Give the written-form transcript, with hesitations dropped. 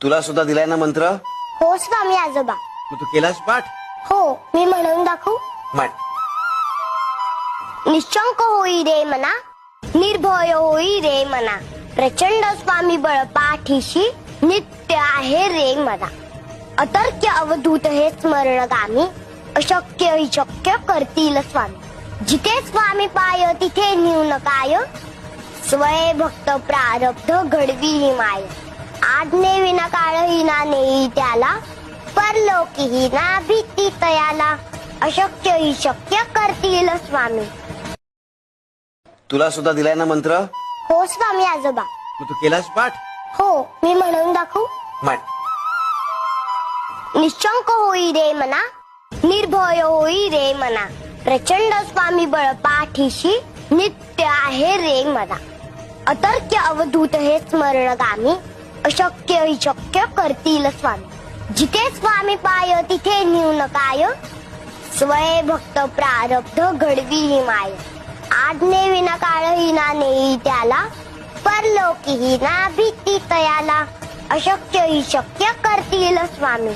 तुला सुद्धा दिलाय ना मंत्र? हो स्वामी आजोबा. मग तू केलास पाठ? हो, मी म्हणून दाखवू? म्हण. निशंक होई रे मना, निर्भय होई रे मना, प्रचंड स्वामी बळ पाठीशी, नित्य आहे रे मना. अतर्क्य अवधूत हे स्मरणगामी, अशक्य हि शक्य करतील स्वामी. जिथे स्वामी पाय तिथे न्यून काय, स्वय भक्त प्रारब्ध घडवी माय. आज्ञे विना काळही ना नेई त्याला, परलोकीही ना भीती तयाला. अशक्य हि शक्य करतील स्वामी. तुला सुद्धा दिलाय ना मंत्र? हो स्वामी आजोबा. मग तू केलास पाठ? हो, मी म्हणून दाखवू? म्हण. निशंक होई रे मना, निर्भय होई रे मना, प्रचंड स्वामी बळ पाठीशी, नित्य आहे रे मना. अतर्क्य अवधूत हे स्मरणगामी, अशक्य हि शक्य करतील स्वामी. जिथे स्वामी पाय तिथे न्यून काय, स्वय भक्त प्रारब्ध घडवी माय. आज्ञे विना काळही ना नेई त्याला, परलोकीही ना भीती तयाला. अशक्य हि शक्य करतील स्वामी.